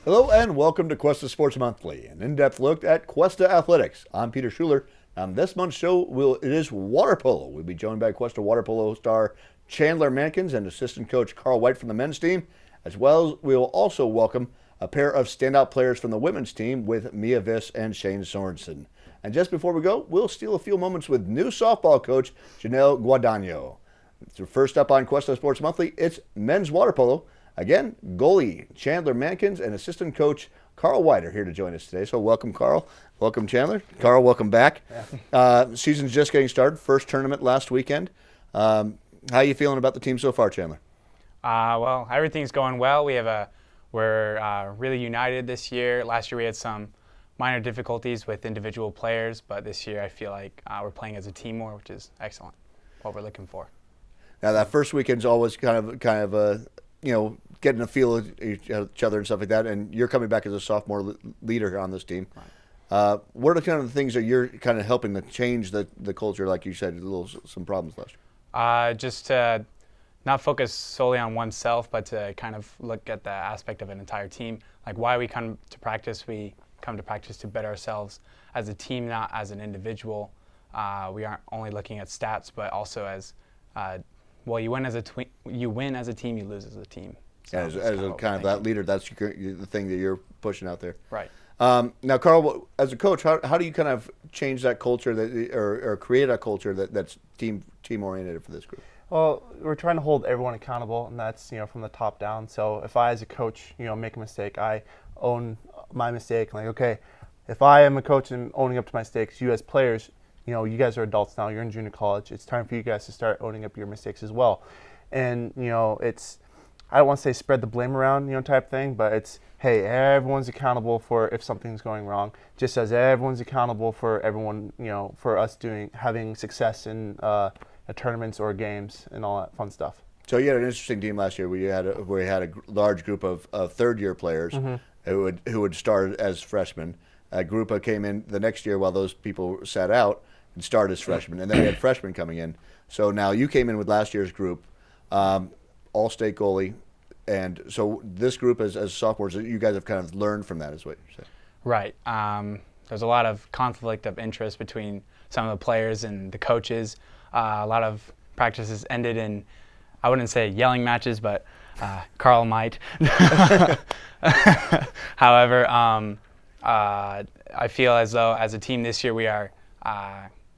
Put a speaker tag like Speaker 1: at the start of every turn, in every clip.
Speaker 1: Hello and welcome to Cuesta Sports Monthly, an in-depth look at Cuesta athletics. I'm Peter Schuler. On this month's show, it is water polo. We'll be joined by Cuesta water polo star Chandler Mankins and assistant coach Karl Weit from the men's team, as well as we will also welcome a pair of standout players from the women's team with Mia Viss and Shaine Sorensen. And just before we go, we'll steal a few moments with new softball coach Jenel Guadagno. So first up on Cuesta Sports Monthly, it's men's water polo. Again, goalie Chandler Mankins and assistant coach Karl Weit are here to join us today. So welcome, Karl. Welcome, Chandler. Karl, welcome back. Yeah. Season's just getting started. First tournament last weekend. How are you feeling about the team so far, Chandler?
Speaker 2: Well, everything's going well. We're really united this year. Last year we had some minor difficulties with individual players, but this year I feel like we're playing as a team more, which is excellent. What we're looking for.
Speaker 1: Now that first weekend's always kind of a getting a feel of each other and stuff like that, and you're coming back as a sophomore leader on this team. Right. What are the kind of things that you're kind of helping to change the culture, like you said, some problems last
Speaker 2: year? Just to not focus solely on oneself, but to kind of look at the aspect of an entire team. Like why we come to practice, we come to practice to better ourselves as a team, not as an individual. We aren't only looking at stats, but also as you win as a team, you lose as a team. So
Speaker 1: as a kind of that leader, that's the thing that you're pushing out there.
Speaker 2: Right.
Speaker 1: Now, Karl, as a coach, how do you kind of change that culture or create a culture that's team oriented for this group?
Speaker 3: Well, we're trying to hold everyone accountable, and that's from the top down. So if I, as a coach, make a mistake, I own my mistake. Like, okay, if I am a coach and owning up to my mistakes, you as players, you guys are adults now. You're in junior college. It's time for you guys to start owning up your mistakes as well. And it's, I don't want to say spread the blame around, type thing, but it's, hey, everyone's accountable for if something's going wrong, just as everyone's accountable for everyone, for us having success in tournaments or games and all that fun stuff.
Speaker 1: So you had an interesting team last year where you had a large group of third-year players who would start as freshmen. A group came in the next year while those people sat out and started as freshmen, and then we had freshmen coming in. So now you came in with last year's group, all-state goalie, and so this group as sophomores, you guys have kind of learned from that, is what you're saying.
Speaker 2: Right. There's a lot of conflict of interest between some of the players and the coaches. A lot of practices ended in, I wouldn't say yelling matches, but Karl might. However, I feel as though as a team this year we are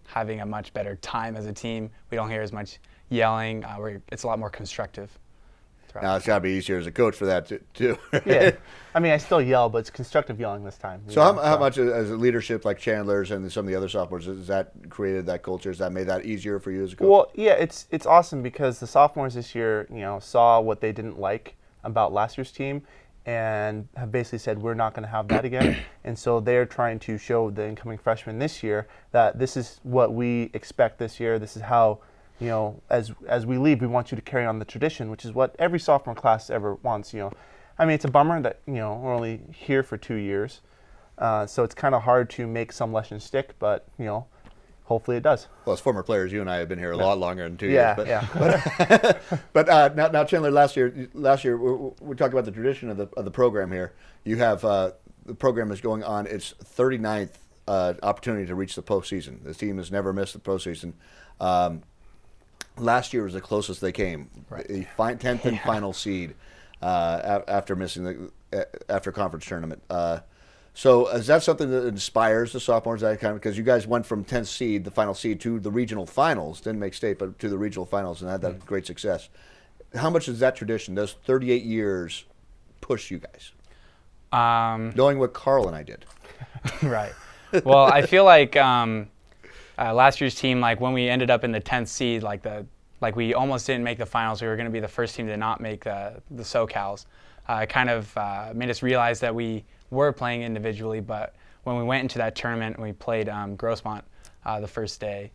Speaker 2: having a much better time as a team. We don't hear as much yelling. It's a lot more constructive.
Speaker 1: Now it's got to be easier as a coach for that too.
Speaker 3: Yeah, I mean I still yell, but it's constructive yelling this time.
Speaker 1: So how much as a leadership like Chandler's and some of the other sophomores has that created that culture? Has that made that easier for you as a coach?
Speaker 3: Well, yeah, it's awesome because the sophomores this year, saw what they didn't like about last year's team, and have basically said we're not going to have that again. And so they're trying to show the incoming freshmen this year that this is what we expect this year. This is how. As we leave, we want you to carry on the tradition, which is what every sophomore class ever wants. I mean, it's a bummer that we're only here for 2 years, so it's kind of hard to make some lessons stick. But hopefully it does.
Speaker 1: Well, as former players, you and I have been here a lot longer than 2 years.
Speaker 3: Yeah.
Speaker 1: But now, Chandler, last year we talked about the tradition of the program here. You have the program is going on its 39th opportunity to reach the postseason. The team has never missed the postseason. Last year was the closest they came,
Speaker 3: right.
Speaker 1: The 10th and final seed after missing after conference tournament. So is that something that inspires the sophomores? That kind of, because you guys went from 10th seed, the final seed, to the regional finals, didn't make state, but to the regional finals and had that great success. How much does that tradition, those 38 years, push you guys? Knowing what Karl and I did.
Speaker 2: Right. Well, I feel like last year's team, like when we ended up in the 10th seed, like we almost didn't make the finals. We were going to be the first team to not make the SoCals. It kind of made us realize that we were playing individually, but when we went into that tournament, we played Grossmont the first day.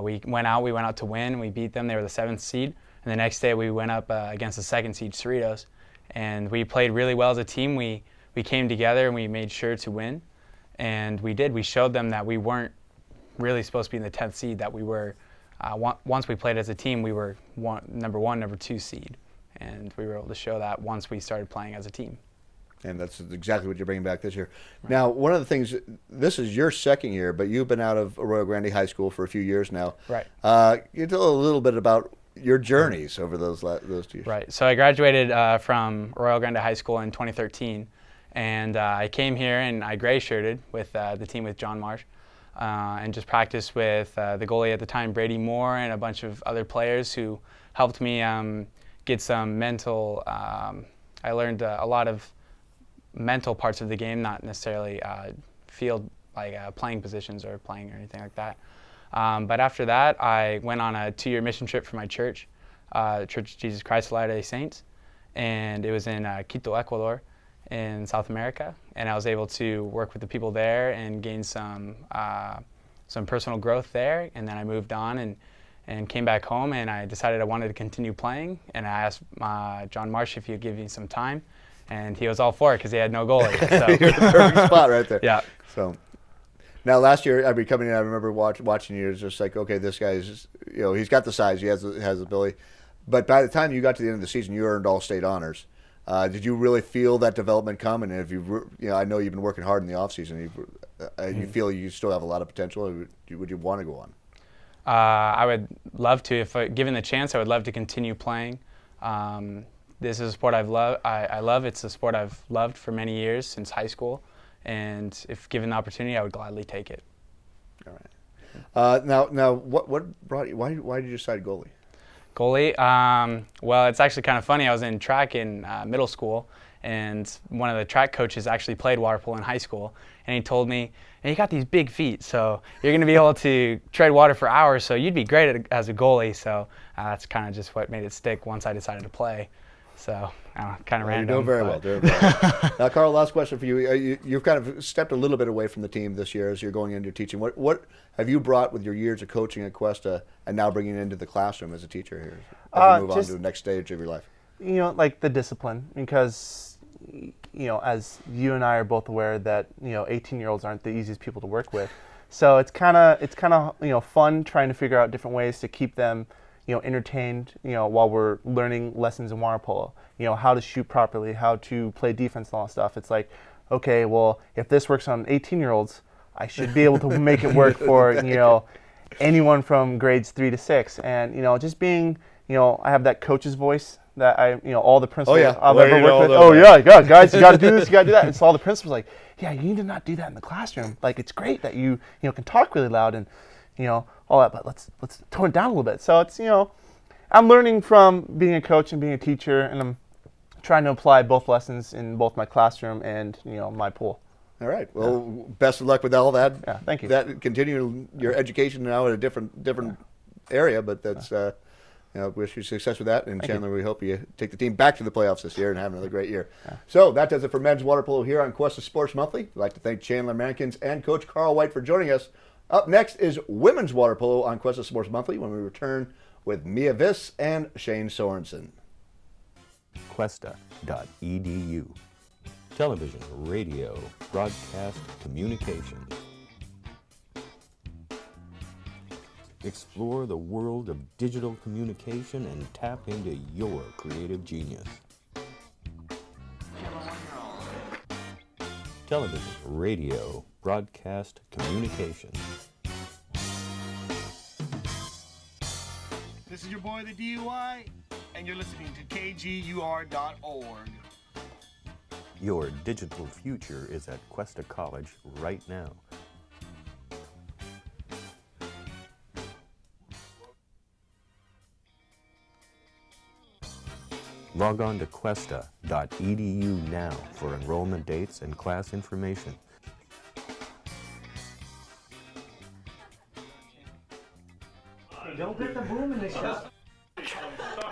Speaker 2: We went out to win. We beat them. They were the 7th seed. And the next day we went up against the 2nd seed Cerritos, and we played really well as a team. We came together and we made sure to win, and we did. We showed them that we weren't really supposed to be in the 10th seed, that we were, once we played as a team, we were number 1, number 2 seed. And we were able to show that once we started playing as a team.
Speaker 1: And that's exactly what you're bringing back this year. Right. Now, one of the things, this is your second year, but you've been out of Arroyo Grande High School for a few years now.
Speaker 2: Right.
Speaker 1: You tell a little bit about your journeys over those 2 years.
Speaker 2: Right. So I graduated from Arroyo Grande High School in 2013, and I came here and I gray shirted with the team with John Marsh, and just practiced with the goalie at the time, Brady Moore, and a bunch of other players who helped me get some mental. I learned a lot of mental parts of the game, not necessarily field playing positions or playing or anything like that. But after that, I went on a 2-year mission trip for my church, Church of Jesus Christ of Latter-day Saints, and it was in Quito, Ecuador, in South America. And I was able to work with the people there and gain some personal growth there. And then I moved on and came back home, and I decided I wanted to continue playing. And I asked John Marsh if he would give me some time. And he was all for it because he had no goalie. So.
Speaker 1: You're in the perfect spot right there.
Speaker 2: Yeah.
Speaker 1: So now last year, I remember watching you. It was just like, okay, this guy's, he's got the size, he has the ability. But by the time you got to the end of the season, you earned all-state honors. Did you really feel that development come? And if I know you've been working hard in the off season. You feel you still have a lot of potential. Would you want to go on?
Speaker 2: I would love to. If given the chance, I would love to continue playing. This is a sport I've loved. I love. It's a sport I've loved for many years, since high school, and if given the opportunity, I would gladly take it.
Speaker 1: All right. Now, what brought you? Why did you decide goalie?
Speaker 2: Goalie. Well, it's actually kind of funny. I was in track in middle school, and one of the track coaches actually played water polo in high school, and he told me, "Hey, you got these big feet, so you're going to be able to tread water for hours. So you'd be great as a goalie." So that's kind of just what made it stick once I decided to play. So, kind of random.
Speaker 1: You're doing very well. Now, Karl, last question for you. You've kind of stepped a little bit away from the team this year as you're going into teaching. What have you brought with your years of coaching at Cuesta and now bringing it into the classroom as a teacher here as you move on to the next stage of your life?
Speaker 3: Like the discipline, because, as you and I are both aware that, 18-year-olds aren't the easiest people to work with. So it's kind of fun trying to figure out different ways to keep them entertained, while we're learning lessons in water polo, how to shoot properly, how to play defense and all that stuff. It's like, okay, well, if this works on 18-year-olds, I should be able to make it work for, anyone from grades 3 to 6. And, just being, I have that coach's voice that all the principals I've ever worked with. Guys, you got to do this, you got to do that. And so all the principals like, yeah, you need to not do that in the classroom. Like, it's great that you can talk really loud and, all that, but let's tone it down a little bit. So it's, I'm learning from being a coach and being a teacher, and I'm trying to apply both lessons in both my classroom and, my pool.
Speaker 1: All right. Well, best of luck with all that.
Speaker 3: Yeah, thank you.
Speaker 1: That continue your education now at a different area, but that's wish you success with that. And Chandler, we hope you take the team back to the playoffs this year and have another great year. Yeah. So that does it for men's water polo here on Cuesta Sports Monthly. We'd like to thank Chandler Mankins and Coach Karl Weit for joining us. Up next is women's water polo on Cuesta Sports Monthly when we return with Mia Viss and Shaine Sorensen.
Speaker 4: Cuesta.edu. Television, radio, broadcast, communications. Explore the world of digital communication and tap into your creative genius. Television, radio, broadcast, communications.
Speaker 5: This is your boy, the DUI, and you're listening to KGUR.org.
Speaker 4: Your digital future is at Cuesta College right now. Log on to Cuesta.edu now for enrollment dates and class information.
Speaker 6: Don't get the boom in this shot.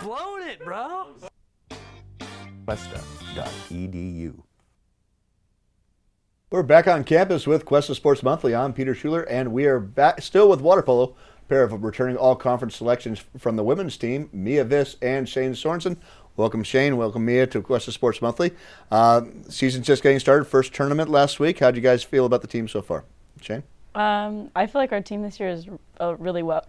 Speaker 6: Blowing it, bro.
Speaker 4: Cuesta.edu.
Speaker 1: We're back on campus with Cuesta Sports Monthly. I'm Peter Schuler, and we are back still with water polo. A pair of returning all-conference selections from the women's team, Mia Viss and Shaine Sorensen. Welcome, Shaine. Welcome, Mia, to Cuesta Sports Monthly. Season's just getting started. First tournament last week. How do you guys feel about the team so far? Shaine?
Speaker 7: I feel like our team this year is going really well.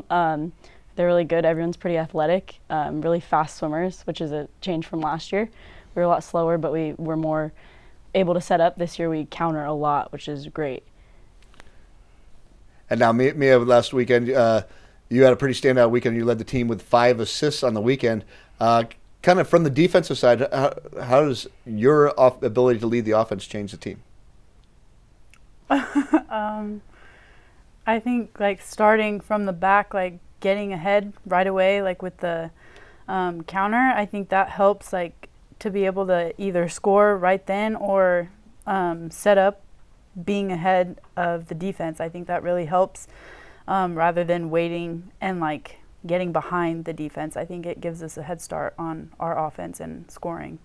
Speaker 7: I they're really good. Everyone's pretty athletic, really fast swimmers, which is a change from last year. We were a lot slower, but we were more able to set up. This year we counter a lot, which is great.
Speaker 1: And now, Mia, last weekend, you had a pretty standout weekend. You led the team with 5 assists on the weekend. Kind of from the defensive side, how does your ability to lead the offense change the team?
Speaker 8: I think like starting from the back, like getting ahead right away, like with the counter, I think that helps like to be able to either score right then or set up being ahead of the defense. I think that really helps rather than waiting and like getting behind the defense. I think it gives us a head start on our offense and scoring.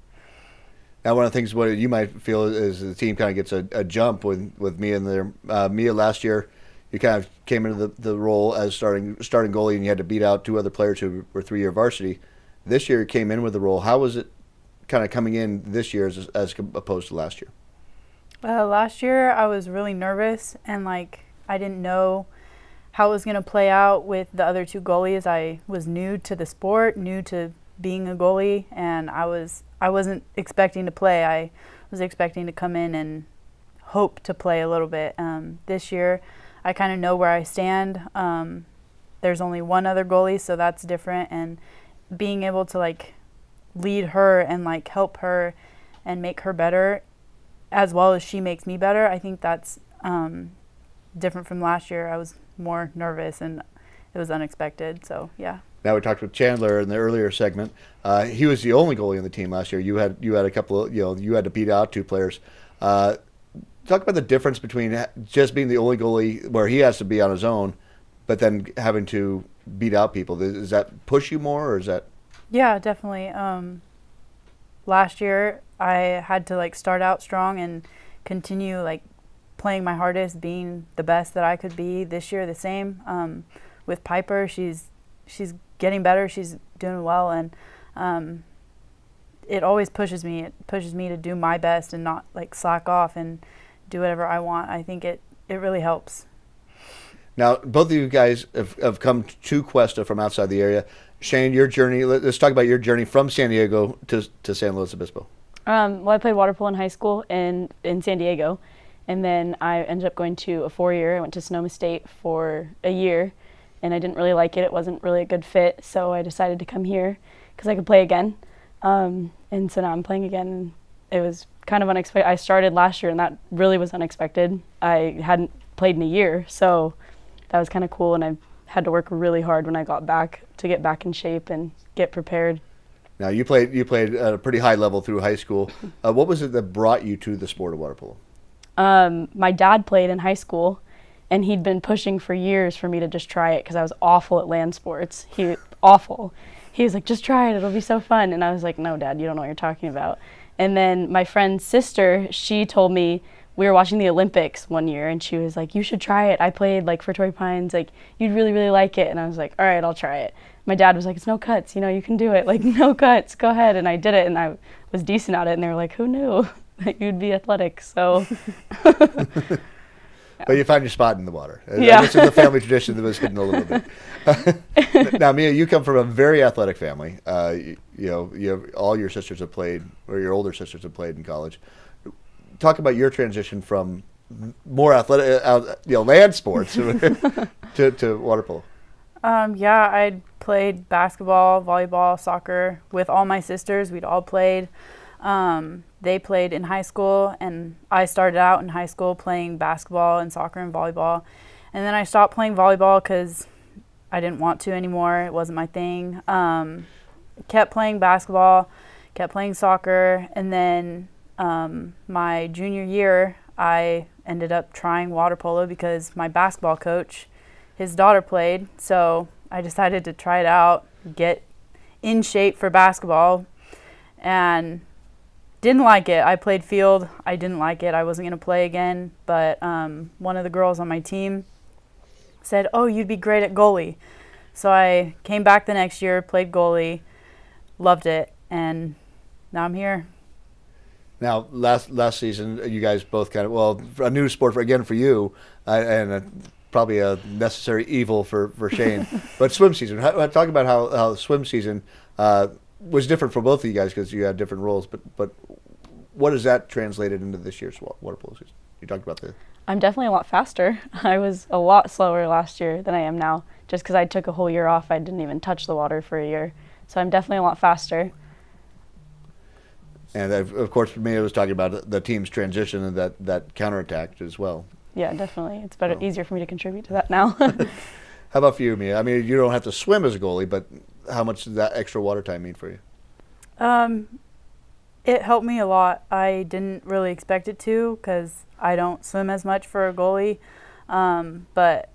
Speaker 1: Now, one of the things what you might feel is the team kind of gets a jump with Mia in there. Mia, last year, you kind of came into the role as starting goalie, and you had to beat out 2 other players who were 3-year varsity. This year, you came in with the role. How was it kind of coming in this year as opposed to last year?
Speaker 8: Last year, I was really nervous, and like I didn't know how it was going to play out with the other 2 goalies. I was new to the sport, new to being a goalie, and I wasn't expecting to play. I was expecting to come in and hope to play a little bit. This year, I kind of know where I stand. There's only one other goalie, so that's different. And being able to like lead her and like help her and make her better, as well as she makes me better, I think that's different from last year. I was more nervous and it was unexpected. So yeah.
Speaker 1: Now we talked with Chandler in the earlier segment. He was the only goalie on the team last year. You had a couple of, you had to beat out 2 players. Talk about the difference between just being the only goalie where he has to be on his own, but then having to beat out people. Does that push you more, or is that?
Speaker 8: Yeah, definitely. Last year I had to like start out strong and continue like playing my hardest, being the best that I could be. This year the same. With Piper, she's getting better. She's doing well, and it always pushes me. It pushes me to do my best and not like slack off and do whatever I want. I think it really helps.
Speaker 1: Now, both of you guys have come to Cuesta from outside the area. Shane, your journey. Let's talk about your journey from San Diego to San Luis Obispo.
Speaker 7: Well, I played water polo in high school in San Diego, and then I ended up going to a 4-year. I went to Sonoma State for a year, and I didn't really like it. It wasn't really a good fit, so I decided to come here because I could play again. And so now I'm playing again. It was kind of unexpected. I started last year, and that really was unexpected. I hadn't played in a year, so that was kind of cool, and I had to work really hard when I got back to get back in shape and get prepared.
Speaker 1: Now, you played at a pretty high level through high school. What was it that brought you to the sport of water polo?
Speaker 7: My dad played in high school, and he'd been pushing for years for me to just try it because I was awful at land sports. Awful. He was like, just try it, it'll be so fun. And I was like, no, Dad, you don't know what you're talking about. And then my friend's sister, she told me, we were watching the Olympics one year, and she was like, you should try it. I played like for Torrey Pines, like you'd really, really like it. And I was like, all right, I'll try it. My dad was like, it's no cuts, you can do it. Like, no cuts, go ahead. And I did it, and I was decent at it. And they were like, who knew that you'd be athletic? So.
Speaker 1: But you found your spot in the water.
Speaker 7: Yeah.
Speaker 1: This is a family tradition that was hidden a little bit. Now, Mia, you come from a very athletic family. You have all your sisters have played, or your older sisters have played in college. Talk about your transition from more athletic, land sports to water polo.
Speaker 8: Yeah, I played basketball, volleyball, soccer with all my sisters. We'd all played. They played in high school, and I started out in high school playing basketball and soccer and volleyball. And then I stopped playing volleyball because I didn't want to anymore. It wasn't my thing. Kept playing basketball, kept playing soccer, and then my junior year, I ended up trying water polo because my basketball coach, his daughter played. So I decided to try it out, get in shape for basketball, and didn't like it. I played field. I didn't like it. I wasn't going to play again. But one of the girls on my team said, oh, you'd be great at goalie. So I came back the next year, played goalie, loved it, and now I'm here.
Speaker 1: Now, last season, you guys both a new sport for you, and probably a necessary evil for Shaine. But swim season, talk about how swim season was different for both of you guys because you had different roles. But what has that translated into this year's water polo season? You talked about the.
Speaker 7: I'm definitely a lot faster. I was a lot slower last year than I am now, just because I took a whole year off. I didn't even touch the water for a year. So I'm definitely a lot faster.
Speaker 1: And of course, Mia was talking about the team's transition and that counterattack as well.
Speaker 7: Yeah, definitely. It's better, easier for me to contribute to that now.
Speaker 1: How about for you, Mia? I mean, you don't have to swim as a goalie, but how much does that extra water time mean for you?
Speaker 8: It helped me a lot. I didn't really expect it to because I don't swim as much for a goalie, but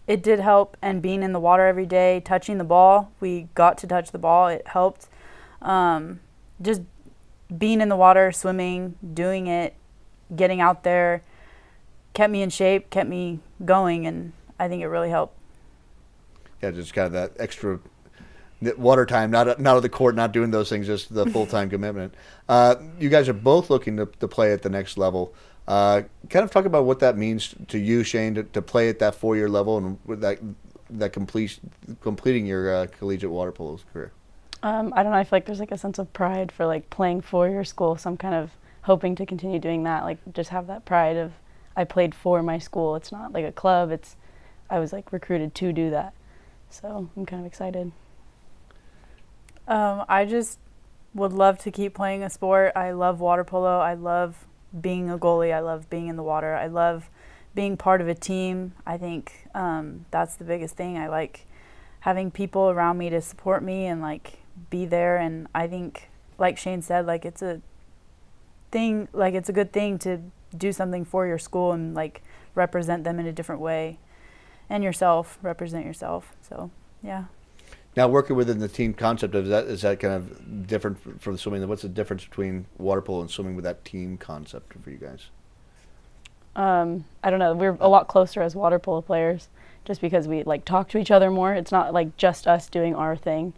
Speaker 8: it did help. And being in the water every day, touching the ball, we got to touch the ball. It helped. Just being in the water, swimming, doing it, getting out there, kept me in shape, kept me going, and I think it really helped.
Speaker 1: Yeah, just kind of that extra water time, not at the court, not doing those things, just the full-time commitment. You guys are both looking to play at the next level. Kind of talk about what that means to you, Shaine, to play at that 4-year level and with that completing your collegiate water polo career.
Speaker 7: I don't know. I feel like there's like a sense of pride for like playing for your school. So I'm kind of hoping to continue doing that. Like just have that pride of I played for my school. It's not like a club. I was like recruited to do that. So I'm kind of excited.
Speaker 8: I just would love to keep playing a sport. I love water polo. I love being a goalie. I love being in the water. I love being part of a team. I think that's the biggest thing. I like having people around me to support me and like be there. And I think, like Shaine said, like it's a thing. Like it's a good thing to do something for your school and like represent them in a different way, and represent yourself. So yeah.
Speaker 1: Now, working within the team concept, is that kind of different from swimming? What's the difference between water polo and swimming with that team concept for you guys?
Speaker 7: I don't know. We're a lot closer as water polo players just because we like talk to each other more. It's not like just us doing our thing.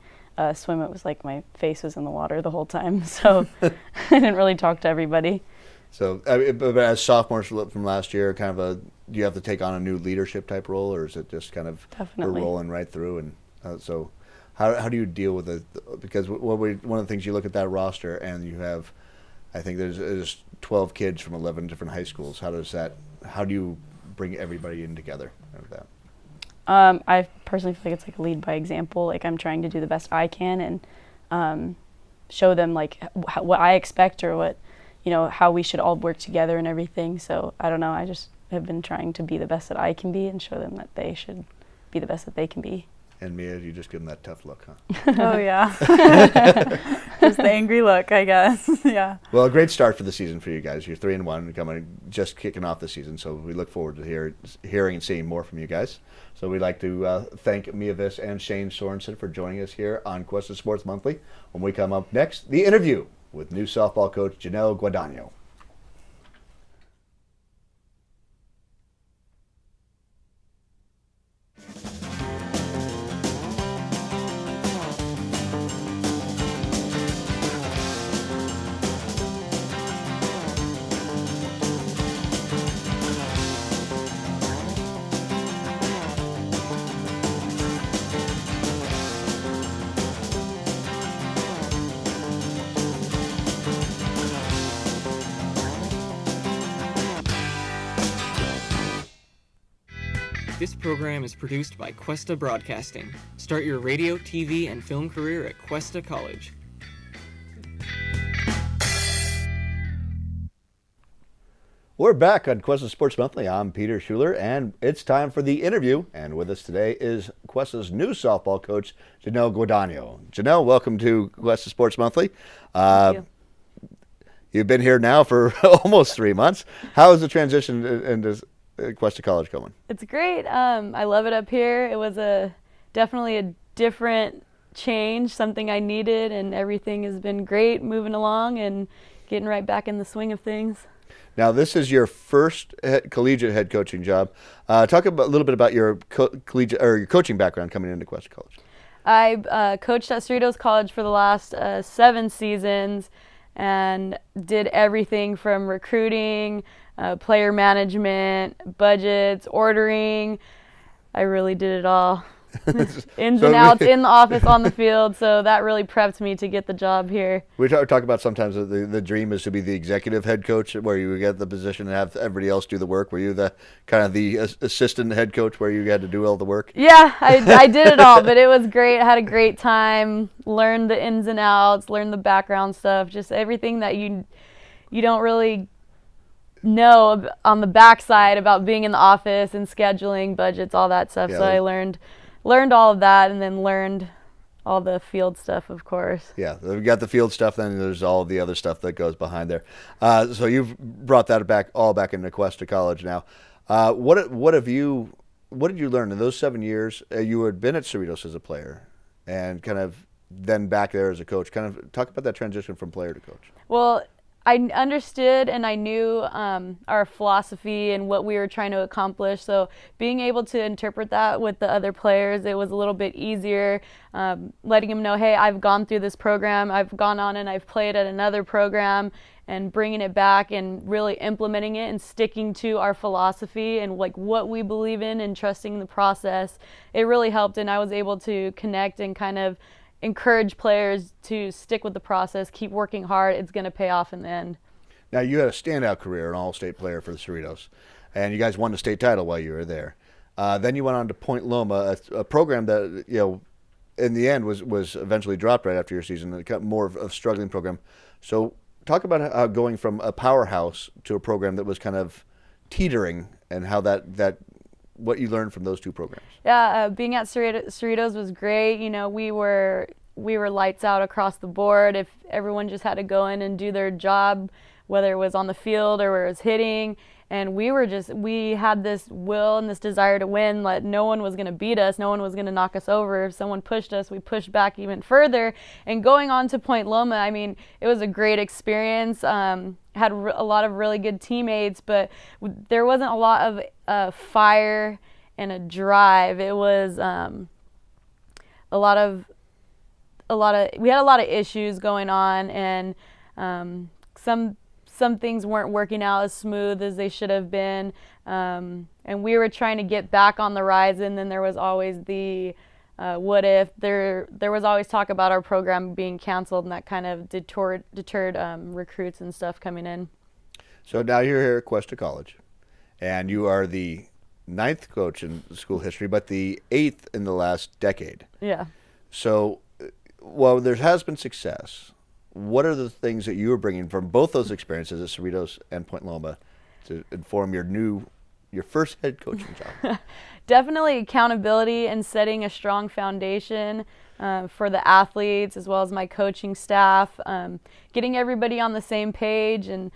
Speaker 7: Swim, it was like my face was in the water the whole time, so I didn't really talk to everybody. So,
Speaker 1: but as sophomores from last year, kind of do you have to take on a new leadership type role, or is it just kind of
Speaker 7: Definitely.
Speaker 1: rolling right through? And so, how do you deal with it? Because one of the things you look at that roster, and you have, I think there's 12 kids from 11 different high schools. How do you bring everybody in together with that?
Speaker 7: I personally feel like it's like a lead by example. Like I'm trying to do the best I can and show them like what I expect or what, how we should all work together and everything. So I don't know. I just have been trying to be the best that I can be and show them that they should be the best that they can be.
Speaker 1: And Mia, you just give them that tough look, huh?
Speaker 8: Oh, yeah. Just the angry look, I guess. Yeah.
Speaker 1: Well, a great start for the season for you guys. You're 3-1, just kicking off the season. So we look forward to hearing and seeing more from you guys. So we'd like to thank Mia Viss and Shaine Sorensen for joining us here on Cuesta Sports Monthly. When we come up next, the interview with new softball coach Jenel Guadagno.
Speaker 6: This program is produced by Cuesta Broadcasting. Start your radio, TV, and film career at Cuesta College.
Speaker 1: We're back on Cuesta Sports Monthly. I'm Peter Schuler, and it's time for the interview. And with us today is Cuesta's new softball coach, Jenel Guadagno. Jenel, welcome to Cuesta Sports Monthly.
Speaker 9: Thank you.
Speaker 1: You've been here now for almost 3 months. How is the transition into Cuesta College going?
Speaker 9: It's great. I love it up here. It was definitely a different change, something I needed, and everything has been great, moving along and getting right back in the swing of things.
Speaker 1: Now, this is your first collegiate head coaching job. Talk a little bit about your collegiate or your coaching background coming into Cuesta College.
Speaker 9: I coached at Cerritos College for the last 7 seasons and did everything from recruiting, player management, budgets, ordering, I really did it all. Ins
Speaker 1: So
Speaker 9: and outs, in the office, on the field. So that really prepped me to get the job here.
Speaker 1: We talk about sometimes the dream is to be the executive head coach, where you get the position and have everybody else do the work. Were you the kind of the assistant head coach where you had to do all the work?
Speaker 9: Yeah, I did it all, but it was great. I had a great time. Learned the ins and outs, learned the background stuff, just everything that you don't really know on the backside about being in the office and scheduling, budgets, all that stuff.
Speaker 1: Yeah,
Speaker 9: So I learned all of that, and then learned all the field stuff, of course.
Speaker 1: Yeah, we've got the field stuff, then there's all the other stuff that goes behind there. So you've brought that back into Cuesta College now. What did you learn in those 7 years? You had been at Cerritos as a player, and kind of then back there as a coach. Kind of talk about that transition from player to coach.
Speaker 9: Well, I understood and I knew our philosophy and what we were trying to accomplish. So being able to interpret that with the other players, it was a little bit easier. Letting them know, hey, I've gone through this program. I've gone on and I've played at another program, and bringing it back and really implementing it and sticking to our philosophy and like what we believe in and trusting the process. It really helped, and I was able to connect and kind of encourage players to stick with the process, keep working hard. It's going to pay off in the end.
Speaker 1: Now, you had a standout career, an all-state player for the Cerritos, and you guys won the state title while you were there. Then you went on to Point Loma, a program that, in the end was eventually dropped right after your season, more of a struggling program. So talk about how going from a powerhouse to a program that was kind of teetering, and how that what you learned from those two programs.
Speaker 9: Yeah, being at Cerritos was great. We were lights out across the board. If everyone just had to go in and do their job, whether it was on the field or it was hitting, and we had this will and this desire to win. Like, no one was going to beat us. No one was going to knock us over. If someone pushed us, we pushed back even further. And going on to Point Loma, I mean, it was a great experience. Had a lot of really good teammates, but there wasn't a lot of fire and a drive. It was we had a lot of issues going on, and some things weren't working out as smooth as they should have been, and we were trying to get back on the rise. And then there was always the what if. There was always talk about our program being canceled, and that kind of deterred recruits and stuff coming in.
Speaker 1: So now you're here at Cuesta College, and you are the 9th coach in school history, but the 8th in the last decade.
Speaker 9: Yeah.
Speaker 1: So, while there has been success, what are the things that you are bringing from both those experiences at Cerritos and Point Loma to inform your first head coaching job?
Speaker 9: Definitely accountability and setting a strong foundation for the athletes as well as my coaching staff, getting everybody on the same page, and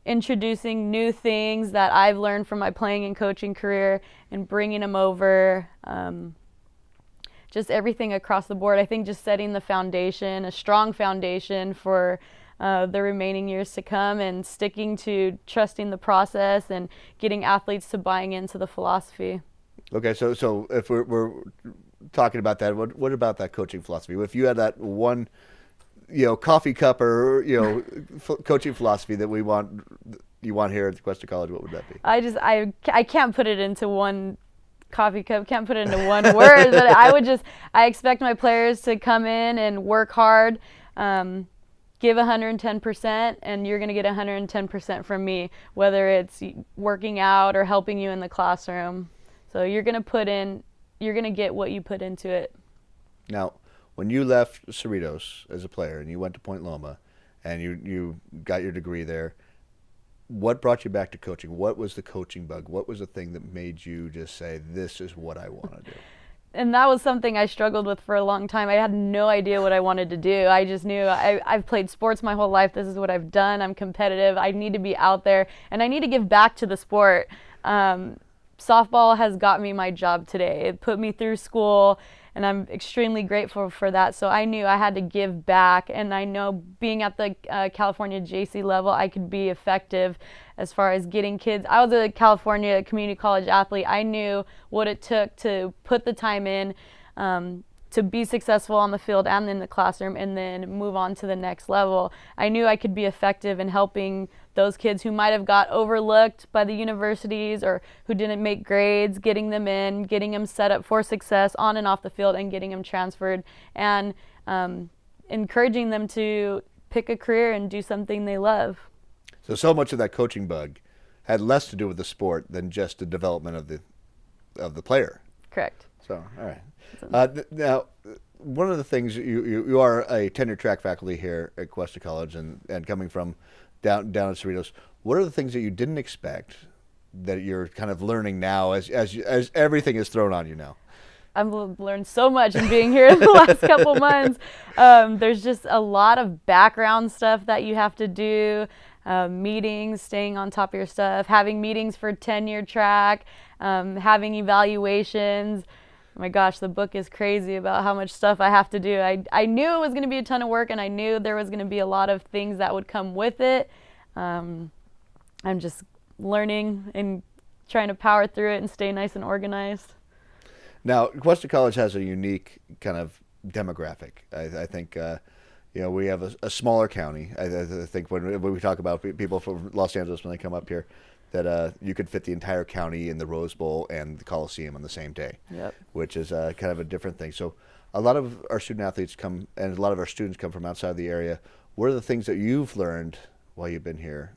Speaker 9: introducing new things that I've learned from my playing and coaching career and bringing them over. Just everything across the board. I think just setting the foundation, a strong foundation for the remaining years to come, and sticking to trusting the process and getting athletes to buying into the philosophy.
Speaker 1: Okay, so if we're talking about that, what about that coaching philosophy? If you had that one, coffee cup or coaching philosophy that you want here at Cuesta College, what would that be?
Speaker 9: I can't put it into one coffee cup, can't put it into one word, but I expect my players to come in and work hard, give 110%, and you're going to get 110% from me, whether it's working out or helping you in the classroom. So you're going to get what you put into it.
Speaker 1: Now, when you left Cerritos as a player and you went to Point Loma and you got your degree there, what brought you back to coaching? What was the coaching bug? What was the thing that made you just say, this is what I want to do?
Speaker 9: And that was something I struggled with for a long time. I had no idea what I wanted to do. I just knew I've played sports my whole life. This is what I've done. I'm competitive. I need to be out there, and I need to give back to the sport. Softball has got me my job today. It put me through school, and I'm extremely grateful for that. So I knew I had to give back, and I know being at the California JC level, I could be effective as far as getting kids. I was a California community college athlete. I knew what it took to put the time in to be successful on the field and in the classroom, and then move on to the next level. I knew I could be effective in helping those kids who might have got overlooked by the universities or who didn't make grades, getting them in, getting them set up for success on and off the field, and getting them transferred, and encouraging them to pick a career and do something they love.
Speaker 1: So much of that coaching bug had less to do with the sport than just the development of the player.
Speaker 9: Correct.
Speaker 1: So, all right. Now, one of the things, you are a tenured track faculty here at Cuesta College, and coming from down at Cerritos, what are the things that you didn't expect that you're kind of learning now as everything is thrown on you now?
Speaker 9: I've learned so much in being here in the last couple months. There's just a lot of background stuff that you have to do, meetings, staying on top of your stuff, having meetings for tenure track, having evaluations. Oh my gosh, the book is crazy about how much stuff I have to do. I knew it was going to be a ton of work, and I knew there was going to be a lot of things that would come with it. I'm just learning and trying to power through it and stay nice and organized.
Speaker 1: Now, Cuesta College has a unique kind of demographic. I think, we have a smaller county. I think when we talk about people from Los Angeles when they come up here, that you could fit the entire county in the Rose Bowl and the Coliseum on the same day,
Speaker 9: yep.
Speaker 1: Which is kind of a different thing. So a lot of our student athletes come, and a lot of our students come from outside the area. What are the things that you've learned while you've been here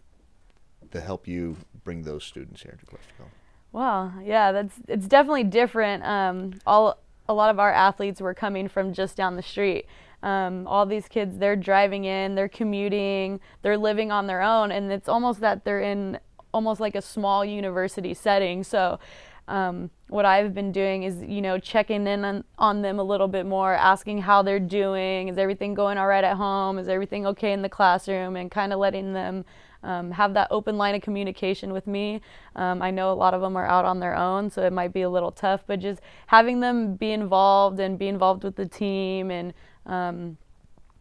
Speaker 1: to help you bring those students here to Cuesta College?
Speaker 9: Wow, yeah, it's definitely different. A lot of our athletes were coming from just down the street. All these kids, they're driving in, they're commuting, they're living on their own, and it's almost that they're in almost like a small university setting. So what I've been doing is, checking in on them a little bit more, asking how they're doing, is everything going all right at home, is everything okay in the classroom, and kind of letting them have that open line of communication with me. I know a lot of them are out on their own, so it might be a little tough, but just having them be involved with the team, and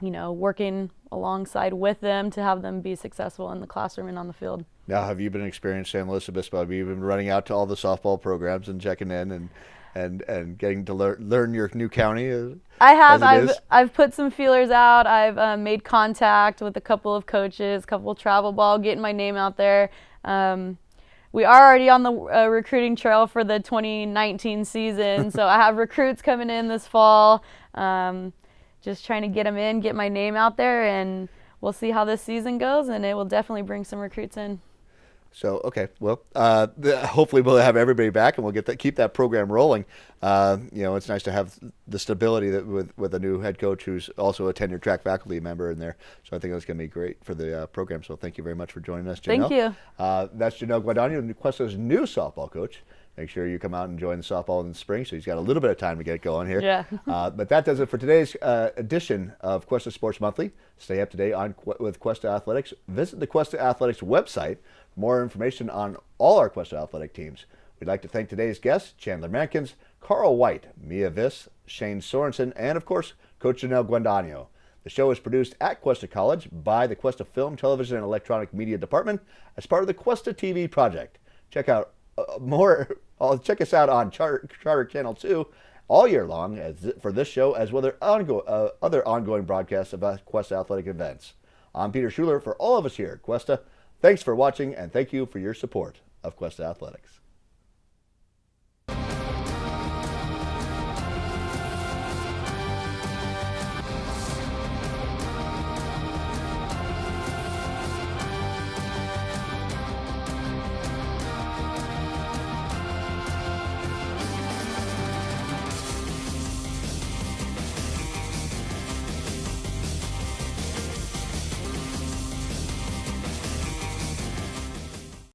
Speaker 9: working alongside with them to have them be successful in the classroom and on the field.
Speaker 1: Now, have you been experienced San Luis Obispo? Have you been running out to all the softball programs and checking in and getting to learn your new county?
Speaker 9: I have. I've put some feelers out. I've made contact with a couple of coaches, a couple of travel ball, getting my name out there. We are already on the recruiting trail for the 2019 season, so I have recruits coming in this fall. Just trying to get them in, get my name out there, and we'll see how this season goes, and it will definitely bring some recruits in.
Speaker 1: So, okay, well, hopefully we'll have everybody back, and we'll keep that program rolling. It's nice to have the stability that with a new head coach who's also a tenured track faculty member in there. So I think that's going to be great for the program. So thank you very much for joining us, Jenel.
Speaker 9: Thank you.
Speaker 1: That's Jenel Guadagno, Cuesta's new softball coach. Make sure you come out and join the softball in the spring, so he's got a little bit of time to get going here.
Speaker 9: Yeah.
Speaker 1: But that does it for today's edition of Cuesta Sports Monthly. Stay up to date with Cuesta Athletics. Visit the Cuesta Athletics website for more information on all our Cuesta athletic teams. We'd like to thank today's guests, Chandler Mankins, Karl Weit, Mia Viss Shaine Sorensen, and, of course, Coach Jenel Guadagno. The show is produced at Cuesta College by the Cuesta Film, Television, and Electronic Media Department as part of the Cuesta TV project. Check us out on Charter Channel 2 all year long for this show, as well as other ongoing broadcasts about Cuesta athletic events. I'm Peter Schuler. For all of us here at Cuesta, thanks for watching, and thank you for your support of Cuesta Athletics.